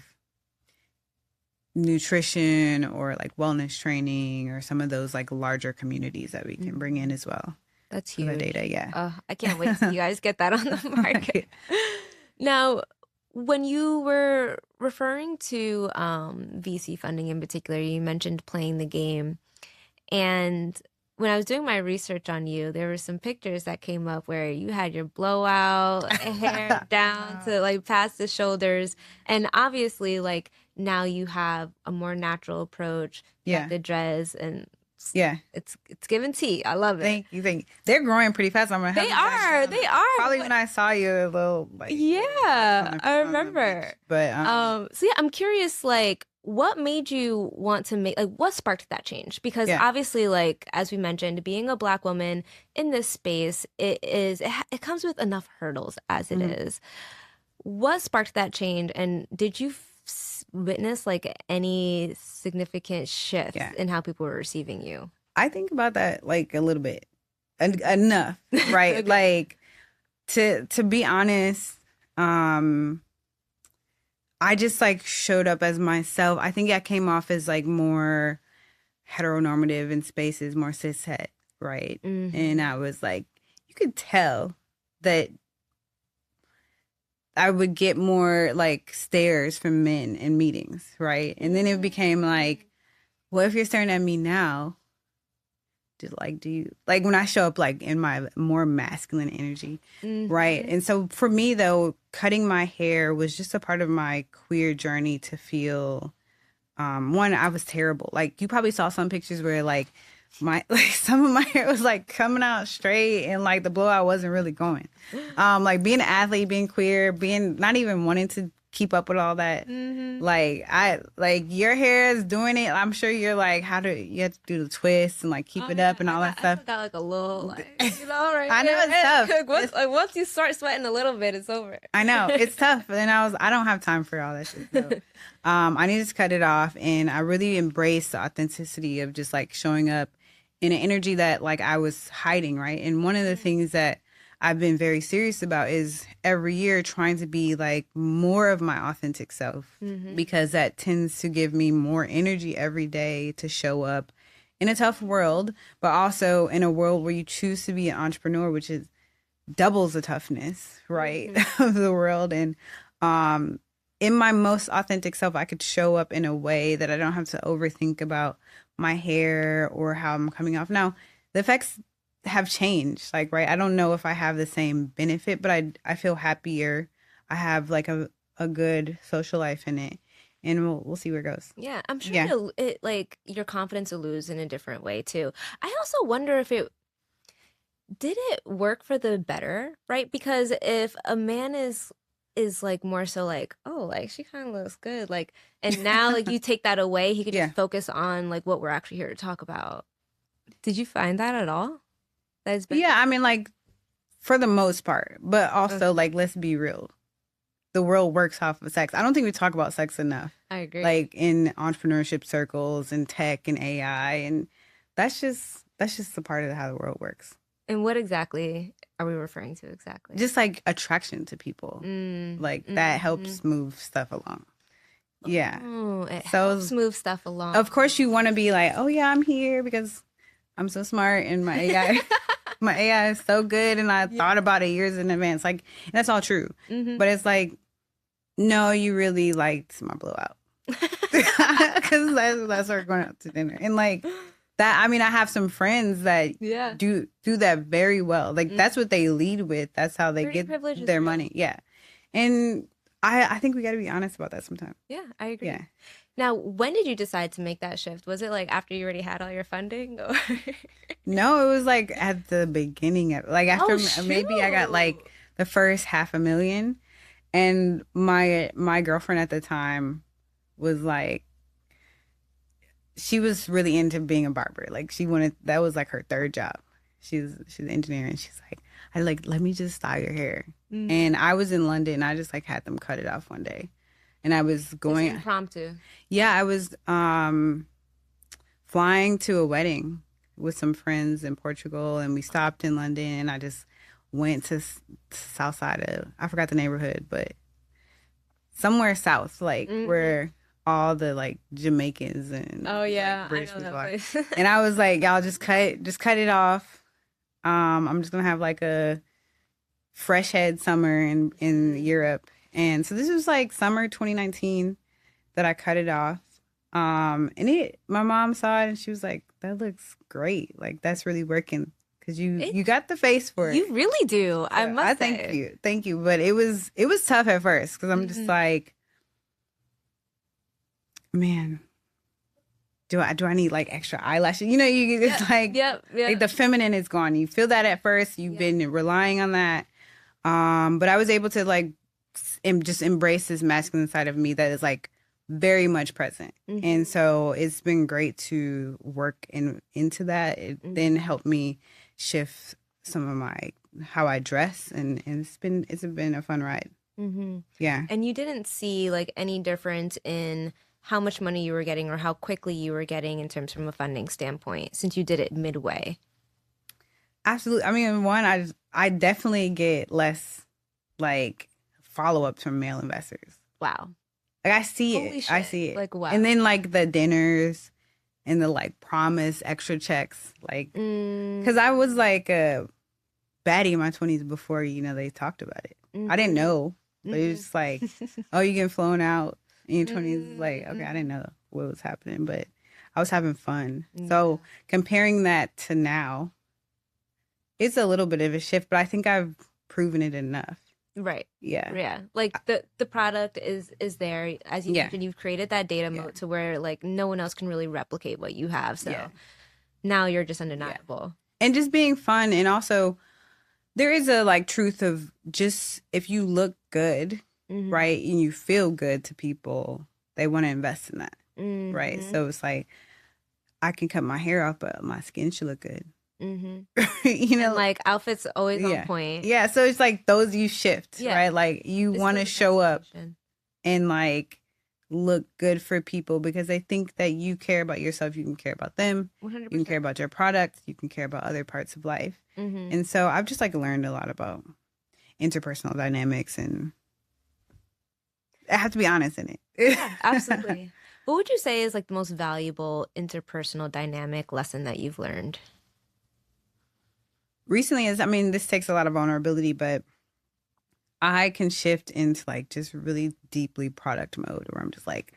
nutrition or like wellness training or some of those like larger communities that we can bring in Mm-hmm. as well That's for the huge. data. Yeah. I can't wait to see you guys get that on the market. Now, when you were referring to VC funding in particular, you mentioned playing the game. And when I was doing my research on you, there were some pictures that came up where you had your blowout hair down to like past the shoulders. And obviously, like now you have a more natural approach. You have Yeah. the dreads and Yeah. it's giving tea. I love it. Thank you. Thank you. They're growing pretty fast. I'm gonna have They them back are. down. They are. Probably But when I saw you a little like yeah, I on the remember. beach. But So yeah, I'm curious, like, what made you want to make, like, what sparked that change? Because yeah. obviously, like, as we mentioned, being a Black woman in this space, it comes with enough hurdles as it Mhm. is. What sparked that change, and did you witness like any significant shifts Yeah. in how people were receiving you? I think about that like a little bit. Enough, right? Okay. Like to be honest, I just like showed up as myself. I think I came off as like more heteronormative in spaces, more cishet, right? And Mm-hmm. I was like, you could tell that I would get more like stares from men in meetings, right? And then it became like, well, if you're staring at me now, do you like when I show up like in my more masculine energy, right? Mm-hmm. And so for me though, cutting my hair was just a part of my queer journey to feel one, I was terrible. Like you probably saw some pictures where like my like some of my hair was like coming out straight and like the blowout wasn't really going. Like being an athlete, being queer, being not even wanting to keep up with all that. Mm-hmm. Like I like your hair is doing it. I'm sure you're like how do you have to do the twist and like keep Oh it yeah, up and all that I stuff. still got like a little like right I know here. it's tough. Once you start sweating a little bit, it's over. I know it's tough. And I don't have time for all that shit. So, I needed to cut it off, and I really embraced the authenticity of just like showing up in an energy that like I was hiding, right? And one of the things that I've been very serious about is every year trying to be like more of my authentic self Mm-hmm. because that tends to give me more energy every day to show up in a tough world, but also in a world where you choose to be an entrepreneur, which is doubles the toughness, right, of the world. And in my most authentic self, I could show up in a way that I don't have to overthink about my hair or how I'm coming off. Now, the effects have changed, like, right, I don't know if I have the same benefit, but I feel happier. I have like a good social life in it, and we'll see where it goes. Yeah, I'm sure Yeah. it like your confidence will lose in a different way too. I also wonder if it did it work for the better, right? Because if a man is like more so like, oh, like she kind of looks good, like, and now like you take that away, he could Yeah. just focus on like what we're actually here to talk about. Did you find that at all? That's been Yeah, I mean, like, for the most part, but also okay. like let's be real. the world works off of sex. I don't think we talk about sex enough. I agree. Like in entrepreneurship circles and tech and AI, and that's just a part of how the world works. And what exactly are we referring to exactly? Just like attraction to people. Like that helps move stuff along. Yeah. Oh, it helps move stuff along. Of course you want to be like, oh yeah, I'm here because I'm so smart and my AI my AI is so good and I thought about it years in advance. Like that's all true. But it's like, no, you really liked my blowout. Because that's our going out to dinner. And like that, I mean, I have some friends that do that very well. Like that's what they lead with. That's how they get their money. Yeah. And I think we got to be honest about that sometimes. Yeah, I agree. Yeah. Now, when did you decide to make that shift? Was it like after you already had all your funding? Or? No, it was like at the beginning of like after maybe I got like the first $500,000, and my girlfriend at the time was like, she was really into being a barber. Like that was like her third job. She's an engineer, and she's like, let me just style your hair. And I was in London. I just like had them cut it off one day. And I was going impromptu. Yeah, I was flying to a wedding with some friends in Portugal, and we stopped in London, and I just went to south side of, I forgot the neighborhood, but somewhere south, like where all the like Jamaicans and like, British people are. And I was like, y'all just cut it off. I'm just gonna have like a fresh head summer in Europe. And so this was like summer 2019 that I cut it off. And my mom saw it and she was like, that looks great. Like that's really working. Cause you got the face for it. You really do. I must say. Thank you. But it was tough at first. Cause I'm just like, man, do I need like extra eyelashes? You know, it's like, like the feminine is gone. You feel that at first. You've been relying on that. But I was able to like just embrace this masculine side of me that is like very much present. And so it's been great to work into that. It then helped me shift some of how I dress, and it's been a fun ride. Yeah. And you didn't see like any difference in how much money you were getting or how quickly you were getting in terms from a funding standpoint since you did it midway? Absolutely. I mean, I definitely get less like follow-ups from male investors. Wow. Like I see it. I see it. Like wow. And then like the dinners and the like promise extra checks, like because I was like a baddie in my 20s before they talked about it. I didn't know, but it was just like, oh, you getting flown out in your 20s. Like, okay, I didn't know what was happening, but I was having fun. So comparing that to now, it's a little bit of a shift, but I think I've proven it enough. Right. Yeah. Yeah. Like the product is there. As you mentioned, you've created that data moat to where like no one else can really replicate what you have. So now you're just undeniable. And just being fun. And also there is a like truth of just if you look good, right, and you feel good to people, they want to invest in that. Right. So it's like I can cut my hair off, but my skin should look good. And like outfits always on point. Yeah, so it's like those you shift, right? Like you want to show up and like look good for people because they think that you care about yourself. You can care about them. 100%. You can care about your product. You can care about other parts of life. And so I've just like learned a lot about interpersonal dynamics, and I have to be honest in it. Yeah, absolutely. What would you say is like the most valuable interpersonal dynamic lesson that you've learned? Recently this takes a lot of vulnerability, but I can shift into like just really deeply product mode where I'm just like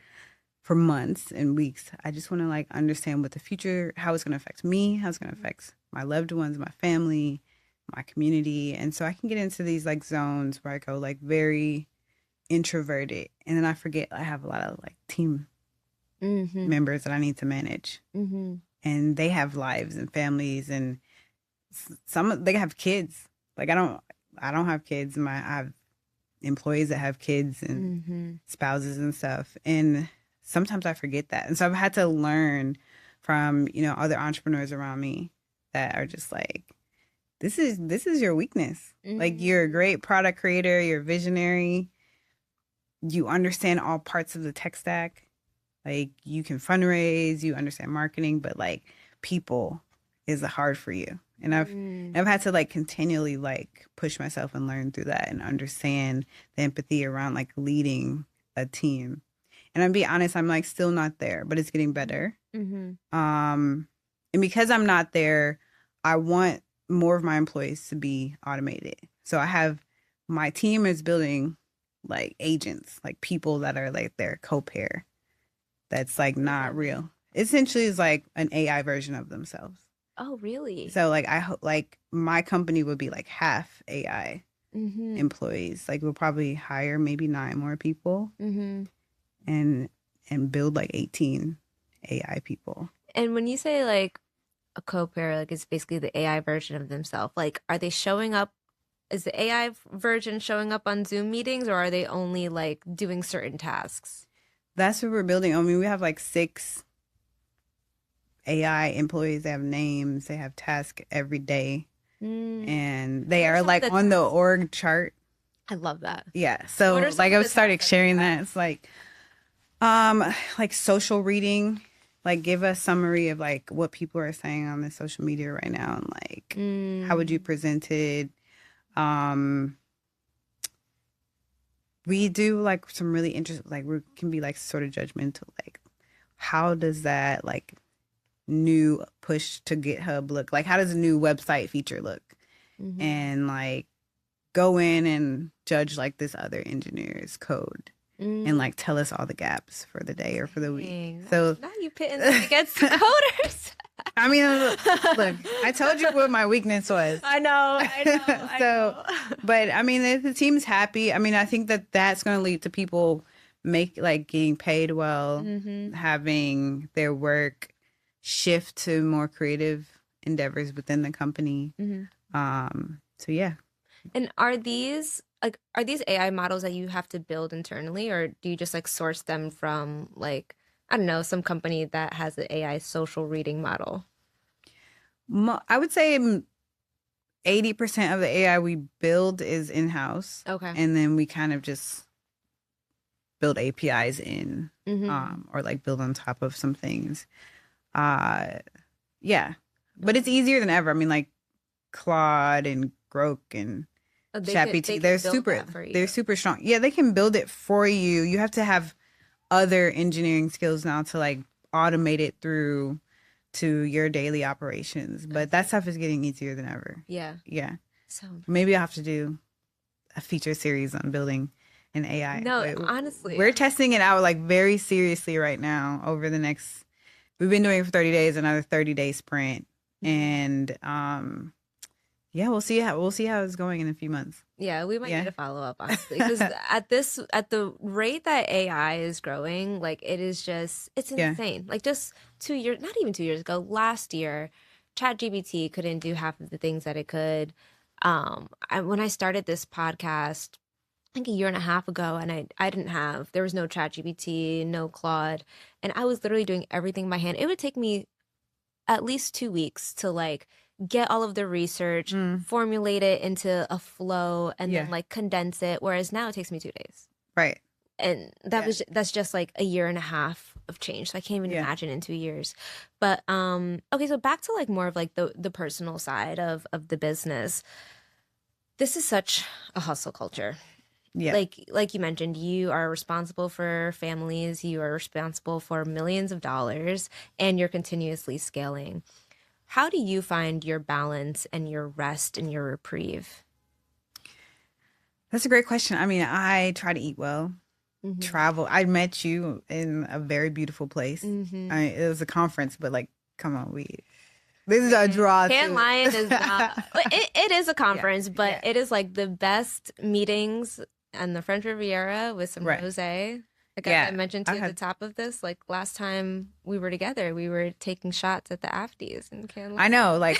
for months and weeks, I just want to like understand what the future, how it's going to affect me, how it's going to affect my loved ones, my family, my community. And so I can get into these like zones where I go like very introverted, and then I forget I have a lot of like team members that I need to manage. And they have lives and families, and they have kids. Like I don't have kids. I have employees that have kids and spouses and stuff. And sometimes I forget that. And so I've had to learn from, other entrepreneurs around me that are just like, this is your weakness. Like you're a great product creator, you're visionary, you understand all parts of the tech stack. Like you can fundraise, you understand marketing, but like people is hard for you. And I've had to like continually like push myself and learn through that and understand the empathy around like leading a team. And I'm be honest, I'm like still not there, but it's getting better. And because I'm not there, I want more of my employees to be automated. So I have my team is building like agents, like people that are like their co-pair. That's like not real. Essentially is like an AI version of themselves. Oh, really? So like I hope like my company would be like half AI employees. Like we'll probably hire maybe 9 more people and build like 18 AI people. And when you say like a co-pair, like it's basically the AI version of themselves, like are they showing up? Is the AI version showing up on Zoom meetings, or are they only like doing certain tasks? That's what we're building. I mean, we have like 6 AI employees. They have names, they have tasks every day, and they are like on the org chart. I love that. Yeah. So like I started sharing that. It's like social reading, like give a summary of like what people are saying on the social media right now and like how would you present it. We do like some really interesting, like we can be like sort of judgmental, like how does that like new push to GitHub look? Like how does a new website feature look? And like go in and judge like this other engineer's code and like tell us all the gaps for the day or for the week. So now you pitting them against the coders. I mean, look, I told you what my weakness was. I know. But I mean, if the team's happy, I mean, I think that that's going to lead to people getting paid well, having their work shift to more creative endeavors within the company. So yeah. And are these AI models that you have to build internally, or do you just like source them from like, I don't know, some company that has an AI social reading model? I would say 80% of the AI we build is in-house. Okay. And then we kind of just build APIs in or like build on top of some things. Yeah. But it's easier than ever. I mean, like Claude and Grok and ChatGPT, they're super strong. Yeah, they can build it for you. You have to have other engineering skills now to like automate it through to your daily operations. But that stuff is getting easier than ever. Yeah. So maybe I'll have to do a feature series on building an AI. No, honestly. We're testing it out like very seriously right now over the next, we've been doing it for 30 days, another 30-day sprint. And yeah, we'll see how it's going in a few months. Yeah, we might need to follow up, honestly, because at the rate that AI is growing, like it's insane. Like just 2 years, not even 2 years ago, last year, ChatGPT couldn't do half of the things that it could. When I started this podcast, I think a year and a half ago, and there was no ChatGPT, no Claude, and I was literally doing everything by hand. It would take me at least 2 weeks to like get all of the research, formulate it into a flow, and then like condense it. Whereas now it takes me 2 days. Right. And that's just like a year and a half of change. So I can't even imagine in 2 years. But okay, so back to like more of like the personal side of the business. This is such a hustle culture. Yeah. Like you mentioned, you are responsible for families, you are responsible for millions of dollars, and you're continuously scaling. How do you find your balance and your rest and your reprieve? That's a great question. I mean, I try to eat well, travel. I met you in a very beautiful place. It was a conference, but like, come on, this is a draw. Can't Lion is not. It is a conference, but it is like the best meetings on the French Riviera with some rosé. Like I mentioned to you at the top of this, like last time we were together, we were taking shots at the Afties in Canada. I know, like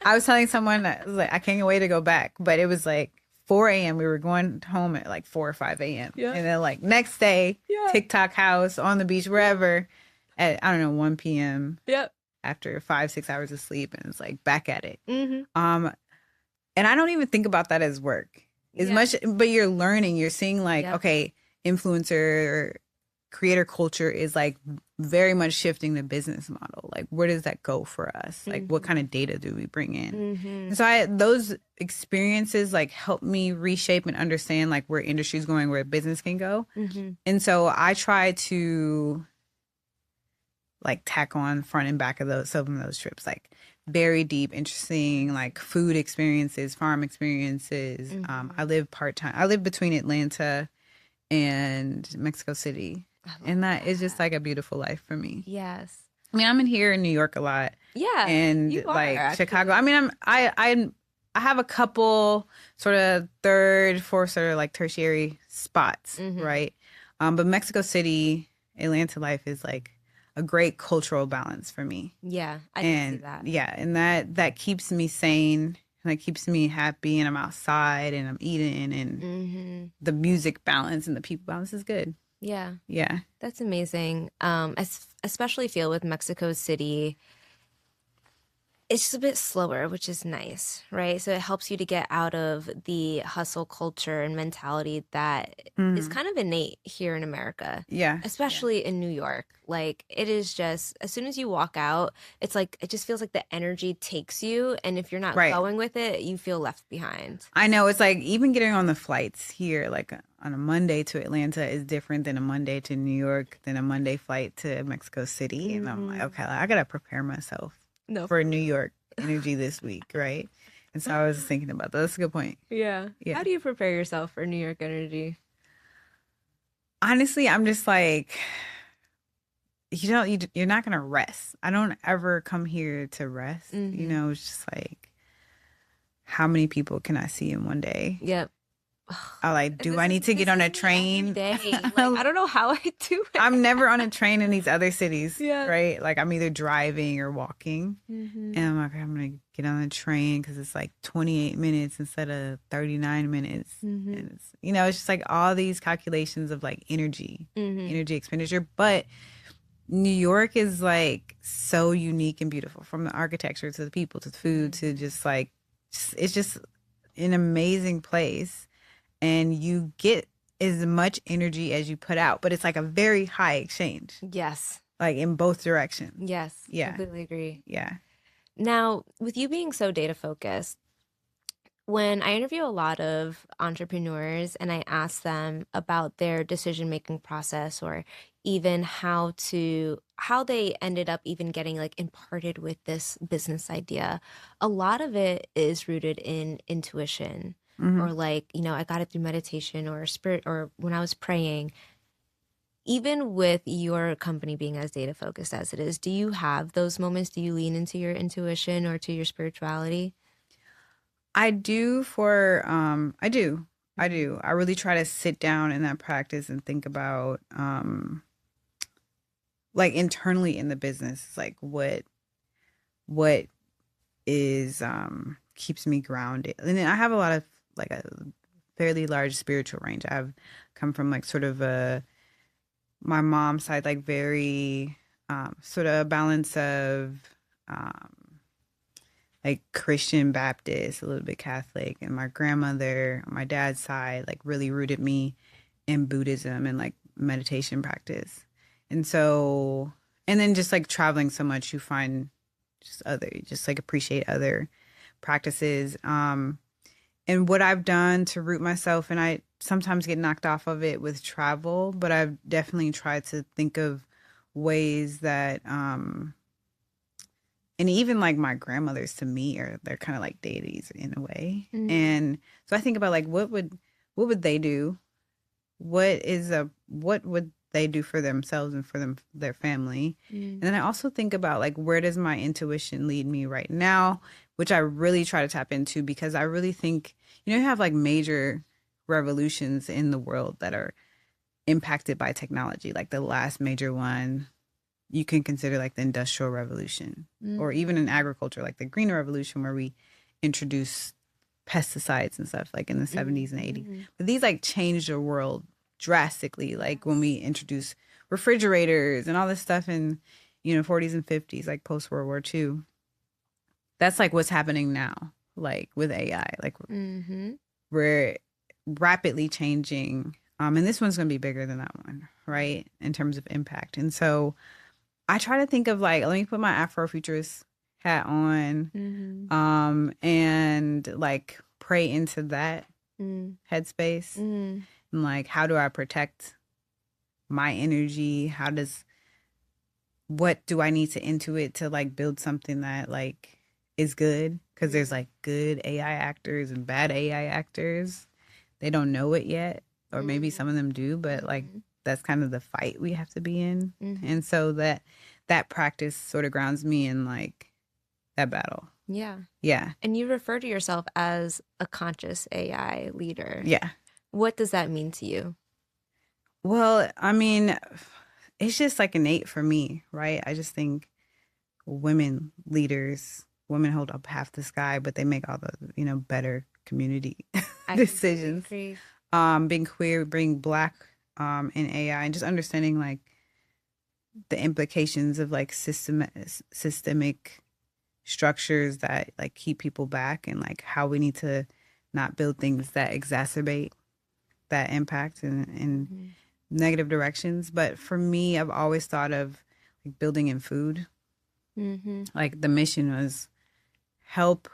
I was telling someone, I was like, I can't wait to go back. But it was like 4 a.m. We were going home at like 4 or 5 a.m. Yeah. And then like next day, TikTok house on the beach, wherever, at I don't know 1 p.m. Yep. After 5-6 hours of sleep, and it's like back at it. And I don't even think about that as work as much, but you're learning. You're seeing like, okay, influencer creator culture is like very much shifting the business model. Like, where does that go for us? Like, what kind of data do we bring in? And so those experiences like help me reshape and understand like where industry is going, where business can go. And so I try to like tack on front and back of some of those trips, like very deep, interesting, like food experiences, farm experiences. I live part-time. I live between Atlanta and Mexico City. And that is just like a beautiful life for me. Yes. I mean, I'm in here in New York a lot. Yeah. And you are, like actually. Chicago. I mean, I have a couple sort of third, fourth sort of like tertiary spots, right? But Mexico City, Atlanta life is like a great cultural balance for me. Yeah, I can see that. Yeah, and that keeps me sane. And it keeps me happy, and I'm outside and I'm eating, and the music balance and the people balance is good. Yeah. Yeah. That's amazing. Especially feel with Mexico City, it's just a bit slower, which is nice, right? So it helps you to get out of the hustle culture and mentality that is kind of innate here in America. Yeah. Especially in New York. Like, it is just, as soon as you walk out, it's like, it just feels like the energy takes you. And if you're not going with it, you feel left behind. I know. It's like even getting on the flights here, like on a Monday to Atlanta is different than a Monday to New York, than a Monday flight to Mexico City. And I'm like, okay, I got to prepare myself for New York energy this week, right? And so I was thinking about that. That's a good point. Yeah. How do you prepare yourself for New York energy? Honestly, I'm just like, you're not gonna rest. I don't ever come here to rest. You know, it's just like, how many people can I see in one day? Yep. I like, do I need to get on a train? Like, I don't know how I do it. I'm never on a train in these other cities, right? Like, I'm either driving or walking. And I'm like, I'm going to get on the train because it's like 28 minutes instead of 39 minutes. And it's, you know, it's just like all these calculations of like energy expenditure. But New York is like so unique and beautiful, from the architecture to the people to the food to just like, it's just an amazing place. And you get as much energy as you put out, but it's like a very high exchange. Yes. Like in both directions. Yes. Yeah. Completely agree. Yeah. Now, with you being so data focused, when I interview a lot of entrepreneurs and I ask them about their decision-making process, or even how they ended up even getting like imparted with this business idea, a lot of it is rooted in intuition. Or like, you know, I got it through meditation or spirit, or when I was praying. Even with your company being as data focused as it is, do you have those moments? Do you lean into your intuition or to your spirituality? I do I do. I really try to sit down in that practice and think about like internally in the business, like what is keeps me grounded. And then I have a lot of like a fairly large spiritual range. I've come from like sort of my mom's side, like very sort of a balance of like Christian Baptist, a little bit Catholic, and my grandmother on my dad's side like really rooted me in Buddhism and like meditation practice. And so, and then just like traveling so much, you find just like appreciate other practices. And what I've done to root myself, and I sometimes get knocked off of it with travel, but I've definitely tried to think of ways that, and even like my grandmothers to me they're kind of like deities in a way. And so I think about like, what would they do? What would they do for themselves and for their family? And then I also think about like, where does my intuition lead me right now, which I really try to tap into, because I really think, you know, you have like major revolutions in the world that are impacted by technology. Like the last major one you can consider like the Industrial Revolution, or even in agriculture, like the Green Revolution, where we introduced pesticides and stuff like in the 70s and 80s. But these like changed the world drastically, like when we introduced refrigerators and all this stuff in, you know, 40s and 50s, like post World War II. That's like what's happening now, like with AI. Like we're rapidly changing And this one's going to be bigger than that one, right? In terms of impact. And so I try to think of like, let me put my Afrofuturist hat on, and like pray into that headspace. And like, how do I protect my energy? What do I need to intuit to like build something that like is good? Because there's like good AI actors and bad AI actors. They don't know it yet, or maybe some of them do, but like that's kind of the fight we have to be in. And so that practice sort of grounds me in like that battle. Yeah. Yeah. And you refer to yourself as a conscious AI leader. Yeah. What does that mean to you? Well, I mean, it's just like innate for me, right? I just think women leaders, women hold up half the sky, but they make all the, better community decisions. Being queer, being Black in AI, and just understanding like the implications of like systemic structures that like keep people back, and like how we need to not build things that exacerbate that impact in negative directions. But for me, I've always thought of like building in food. Like the mission was help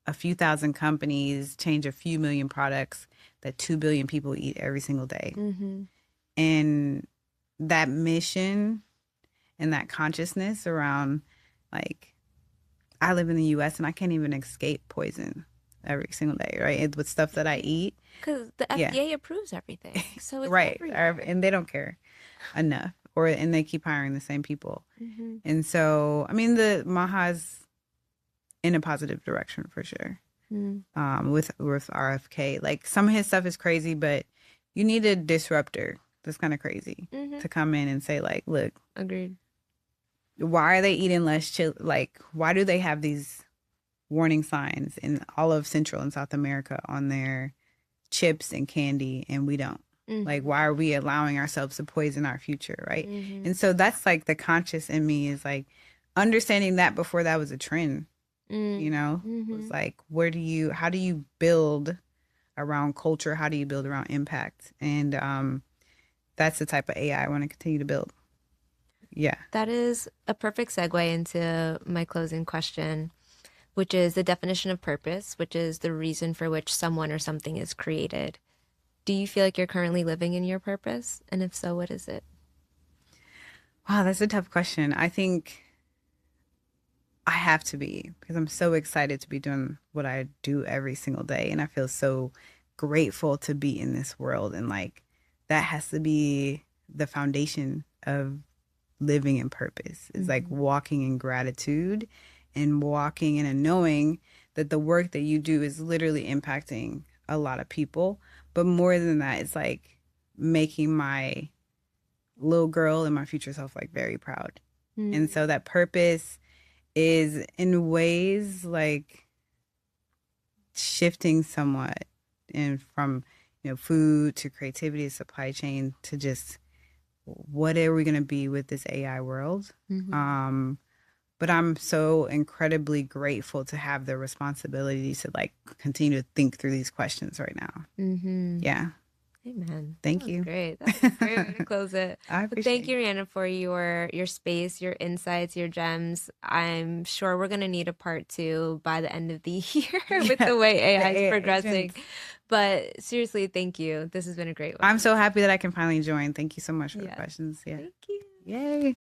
a few thousand companies change a few million products that 2 billion people eat every single day. And that mission and that consciousness around like, I live in the US and I can't even escape poison every single day, right? With stuff that I eat. Because the FDA approves everything. So it's right. everywhere. And they don't care enough. And they keep hiring the same people. And so, I mean, the Maha's in a positive direction for sure. With RFK, like some of his stuff is crazy, but you need a disruptor that's kind of crazy to come in and say like, look, agreed. Why are they eating less like, why do they have these warning signs in all of Central and South America on their chips and candy, and we don't? Like, why are we allowing ourselves to poison our future, right? And so that's like the conscious in me is like understanding that before that was a trend, it was like, how do you build around culture? How do you build around impact? And that's the type of AI I want to continue to build. Yeah. That is a perfect segue into my closing question, which is the definition of purpose, which is the reason for which someone or something is created. Do you feel like you're currently living in your purpose? And if so, what is it? Wow, that's a tough question. I think I have to be, because I'm so excited to be doing what I do every single day. And I feel so grateful to be in this world. And like, that has to be the foundation of living in purpose. Is like walking in gratitude and walking in a knowing that the work that you do is literally impacting a lot of people. But more than that, it's like making my little girl and my future self like very proud. And so that purpose is in ways like shifting somewhat and from food to creativity, supply chain, to just what are we going to be with this AI world? But I'm so incredibly grateful to have the responsibility to like continue to think through these questions right now. Yeah. Amen. Thank you. Great. That's a great way to close it. I appreciate Thank you, Riana, for your space, your insights, your gems. I'm sure we're going to need a part 2 by the end of the year with the way AI is progressing. Agents. But seriously, thank you. This has been a great one. I'm so happy that I can finally join. Thank you so much for the questions. Yeah. Thank you. Yay.